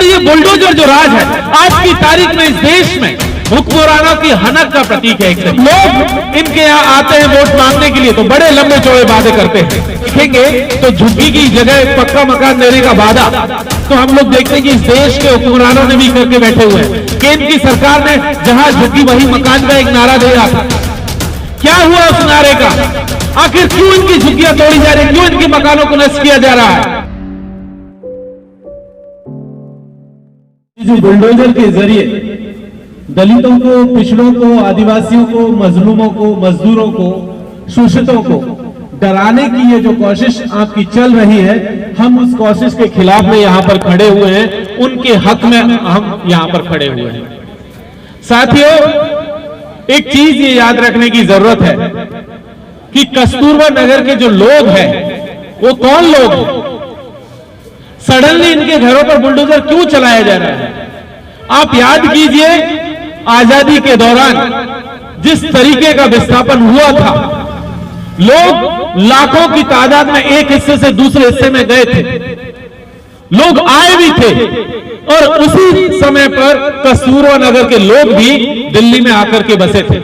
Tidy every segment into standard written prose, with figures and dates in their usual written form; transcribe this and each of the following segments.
और ये बुलडोजर जो राज है आज की तारीख में इस देश में हुक्मरानों की हनक का प्रतीक है। लोग इनके यहाँ आते हैं वोट मांगने के लिए तो बड़े लंबे चौड़े वादे करते हैं। देखेंगे तो झुग्गी की जगह पक्का मकान देने का वादा तो हम लोग देखते हैं कि इस देश के हुक्मरानों ने भी करके बैठे हुए हैं। केंद्र की सरकार ने जहां झुग्गी वही मकान का एक नारा दिया था, क्या हुआ उस नारे का? आखिर क्यों इनकी झुग्गियां तोड़ी जा रही, क्यों इनके मकानों को नष्ट किया जा रहा है? जो बुलडोजर के जरिए दलितों को, पिछड़ों को, आदिवासियों को, मजलूमों को, मजदूरों को, शोषितों को डराने की ये जो कोशिश आपकी चल रही है, हम उस कोशिश के खिलाफ में यहां पर खड़े हुए हैं, उनके हक में हम यहां पर खड़े हुए हैं। साथियों, एक चीज ये याद रखने की जरूरत है कि कस्तूरबा नगर के जो लोग हैं वो कौन लोग हैं? सडनली इनके घरों पर बुलडोजर क्यों चलाया जा रहा है? आप याद कीजिए, आजादी के दौरान जिस तरीके का विस्थापन हुआ था, लोग लाखों की तादाद में एक हिस्से से दूसरे हिस्से में गए थे, लोग आए भी थे और उसी समय पर कस्तूरबा नगर के लोग भी दिल्ली में आकर के बसे थे,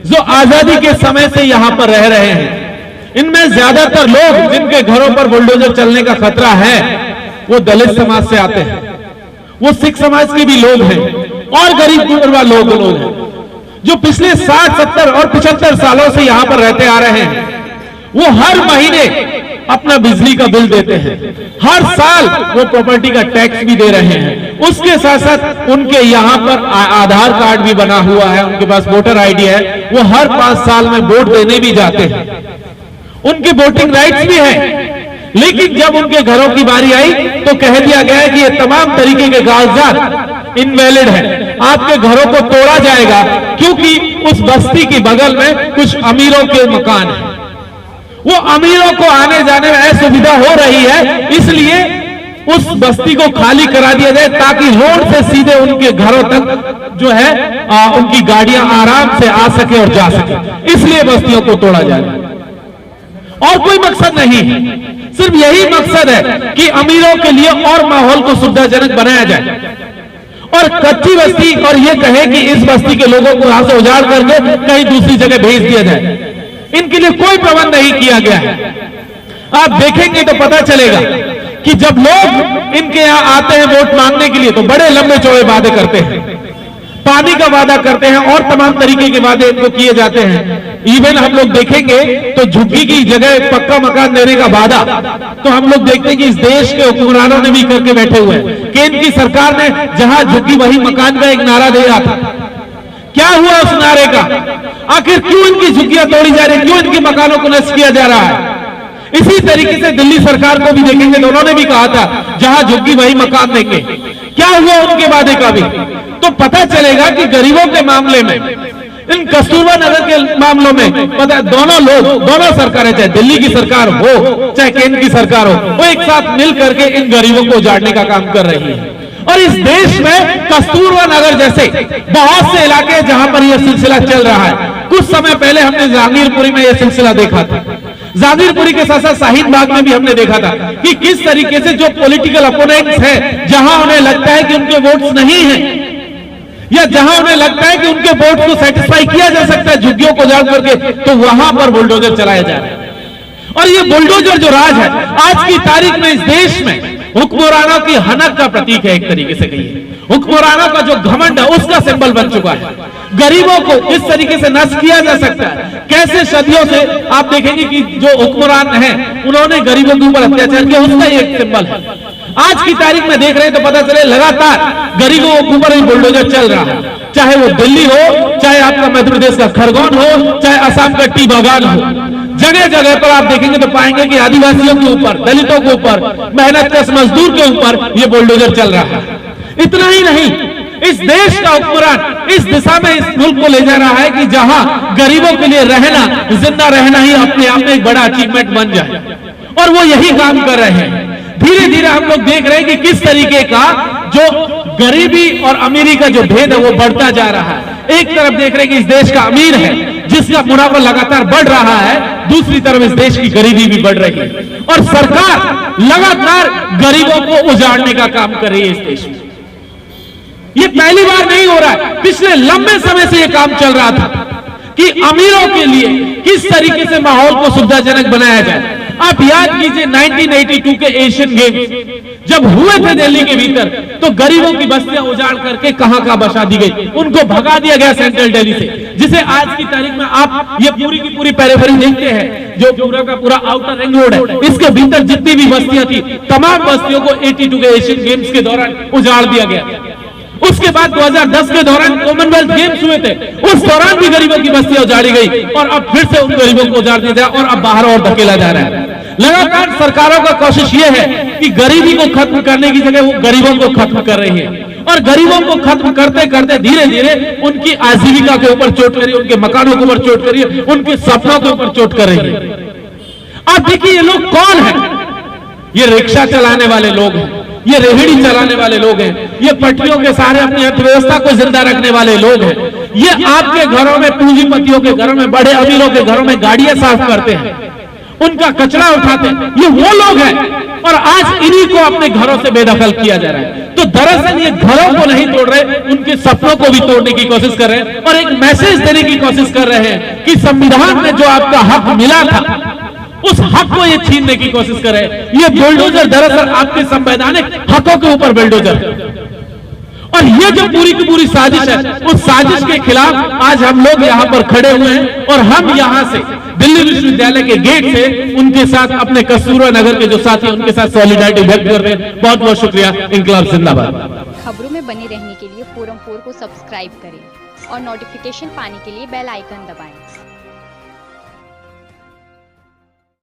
जो आजादी के समय से यहां पर रह रहे हैं। इनमें ज्यादातर लोग जिनके घरों पर बुलडोजर चलने का खतरा है वो दलित समाज से आते हैं, वो सिख समाज के भी लोग हैं और गरीब गुरबा लोग हैं जो पिछले 60, 70 और 75 सालों से यहां पर रहते आ रहे हैं। वो हर महीने अपना बिजली का बिल देते हैं, हर साल वो प्रॉपर्टी का टैक्स भी दे रहे हैं। उसके साथ साथ उनके यहां पर आधार कार्ड भी बना हुआ है, उनके पास वोटर आईडी है, वो हर 5 साल में वोट देने भी जाते हैं, उनके वोटिंग राइट्स भी हैं। लेकिन जब उनके घरों की बारी आई तो कह दिया गया है कि ये तमाम तरीके के कागजात इनवैलिड है, आपके घरों को तोड़ा जाएगा क्योंकि उस बस्ती की बगल में कुछ अमीरों के मकान हैं। वो अमीरों को आने जाने में असुविधा हो रही है, इसलिए उस बस्ती को खाली करा दिया जाए ताकि रोड से सीधे उनके घरों तक जो है उनकी गाड़ियां आराम से आ सके और जा सके, इसलिए बस्तियों को तोड़ा जाए। और कोई मकसद नहीं है, सिर्फ यही मकसद है कि अमीरों के लिए और माहौल को सुविधाजनक बनाया जाए और कच्ची बस्ती और ये कहे कि इस बस्ती के लोगों को यहां से उजाड़ करके कहीं दूसरी जगह भेज दिया जाए। इनके लिए कोई प्रबंध नहीं किया गया है। आप देखेंगे तो पता चलेगा कि जब लोग इनके यहां आते हैं वोट मांगने के लिए तो बड़े लंबे चौड़े वादे करते हैं, पानी का वादा करते हैं और तमाम तरीके के वादे इनको किए जाते हैं। इवन हम लोग देखेंगे तो झुग्गी की जगह पक्का मकान देने का वादा तो हम लोग देखते हैं कि इस देश के हुक्मरानों ने भी करके बैठे हुए हैं। केंद्र की सरकार ने जहां झुग्गी वही मकान का एक नारा दिया था, क्या हुआ उस नारे का? आखिर क्यों इनकी झुग्गियां तोड़ी जा रही, क्यों इनके मकानों को नष्ट किया जा रहा है? इसी तरीके से दिल्ली सरकार को भी देखेंगे तो उन्होंने भी कहा था जहां झुग्गी वही मकान देंगे, क्या हुआ उनके वादे का भी? तो पता चलेगा कि गरीबों के मामले में, इन कस्तूरबा नगर के मामलों में पता है दोनों सरकारें, चाहे दिल्ली की सरकार हो चाहे केंद्र की सरकार हो, वो एक साथ मिल करके इन गरीबों को उजाड़ने का काम कर रही है। और इस देश में कस्तूरबा नगर जैसे बहुत से इलाके जहां पर यह सिलसिला चल रहा है। कुछ समय पहले हमने जहांगीरपुरी में यह सिलसिला देखा था, जहांगीरपुरी के साथ साथ शाहीन बाग में भी हमने देखा था कि किस तरीके से जो पॉलिटिकल अपोनेंट्स हैं, जहां उन्हें लगता है कि उनके वोट्स नहीं है या जहां उन्हें लगता है कि उनके वोट को सेटिस्फाई किया जा सकता है झुग्गियों को उजाड़ करके, तो वहां पर बुलडोजर चलाया जा रहा है। और ये बुलडोजर जो राज है आज की तारीख में इस देश में हुक्मरानों की हनक का प्रतीक है। एक तरीके से कहिए हुक्मरानों का जो घमंड है उसका सिंबल बन चुका है। गरीबों को इस तरीके से नष्ट किया जा सकता है, कैसे सदियों से आप देखेंगे कि जो हुक्मरान हैं उन्होंने गरीबों के ऊपर अत्याचार किया, उसका एक सिंबल है। आज की तारीख में देख रहे हैं तो पता चले लगातार गरीबों के ऊपर बुलडोजर चल रहा है, चाहे वो दिल्ली हो, चाहे आपका मध्य प्रदेश का खरगोन हो, चाहे असम का टी बागान हो। जगह जगह पर आप देखेंगे तो पाएंगे कि आदिवासियों के ऊपर, दलितों के ऊपर, मेहनतकश मजदूर के ऊपर ये बुलडोजर चल रहा है। इतना ही नहीं, इस देश का हुक्मरान इस दिशा में इस मुल्क को ले जा रहा है कि जहां गरीबों के लिए रहना, जिंदा रहना ही अपने आप में एक बड़ा अचीवमेंट बन जाए, और वो यही काम कर रहे हैं। धीरे धीरे हम लोग देख रहे हैं कि किस तरीके का जो गरीबी और अमीरी का जो भेद है वो बढ़ता जा रहा है। एक तरफ देख रहे हैं कि इस देश का अमीर है जिसका मुनाफा लगातार बढ़ रहा है, दूसरी तरफ इस देश की गरीबी भी बढ़ रही है, और सरकार लगातार गरीबों को उजाड़ने का काम कर रही है इस देश में। ये पहली बार नहीं हो रहा है, पिछले लंबे समय से ये काम चल रहा था कि अमीरों के लिए किस तरीके से माहौल को सुविधाजनक बनाया जाए। आप याद कीजिए 1982 के एशियन गेम्स जब हुए थे दिल्ली के भीतर, तो गरीबों की बस्तियां उजाड़ करके कहां बसा दी गई, उनको भगा दिया गया सेंट्रल दिल्ली से, जिसे आज की तारीख में आप ये पूरी की पूरी पेरिफेरी देखते हैं, जो पूरा का पूरा आउटर रिंग रोड है, इसके भीतर जितनी भी बस्तियां थी, तमाम बस्तियों को 82 के एशियन गेम्स के दौरान उजाड़ दिया गया। उसके बाद 2010 के दौरान कॉमनवेल्थ गेम्स हुए थे, उस दौरान भी गरीबों की बस्तियां उजाड़ी गई और अब फिर से उन गरीबों को उजाड़ दिया जाए और अब बाहर और धकेला जा रहा है। लगातार सरकारों का कोशिश यह है कि गरीबी को खत्म करने की जगह वो गरीबों को खत्म कर रही है, और गरीबों को खत्म करते करते धीरे धीरे उनकी आजीविका के ऊपर चोट करी, उनके मकानों के ऊपर चोट करी, उनके सपनों के ऊपर चोट कर रही है। आप देखिए ये लोग कौन है? ये रिक्शा चलाने वाले लोग हैं, ये रेहड़ी चलाने वाले लोग हैं, ये पटरियों के सहारे अपनी अर्थव्यवस्था को जिंदा रखने वाले लोग हैं। ये आपके घरों में, पूंजीपतियों के घरों में, बड़े अमीरों के घरों में गाड़ियां साफ करते हैं, उनका कचरा उठाते हैं, ये वो लोग हैं। और आज इन्हीं को अपने घरों से बेदखल किया जा रहा है। तो दरअसल ये घरों को नहीं तोड़ रहे, उनके सपनों को भी तोड़ने की कोशिश कर रहे हैं और एक मैसेज देने की कोशिश कर रहे हैं कि संविधान में जो आपका हक मिला था, उस हक को ये छीनने की कोशिश कर रहे हैं। ये बुलडोजर दरअसल आपके संवैधानिक हकों के ऊपर बुलडोजर, और ये जो पूरी की पूरी साजिश है, उस साजिश के खिलाफ आज हम लोग यहाँ पर खड़े हुए हैं और हम यहाँ से दिल्ली विश्वविद्यालय के गेट से उनके साथ, अपने कस्तूरबा नगर के जो साथी हैं उनके साथ सॉलिडारिटी व्यक्त कर रहे हैं। बहुत बहुत शुक्रिया। इंकलाब जिंदाबाद। खबरों में बने रहने के लिए फोरम 4 को सब्सक्राइब करें और नोटिफिकेशन पाने के लिए बेल आइकन दबाएं।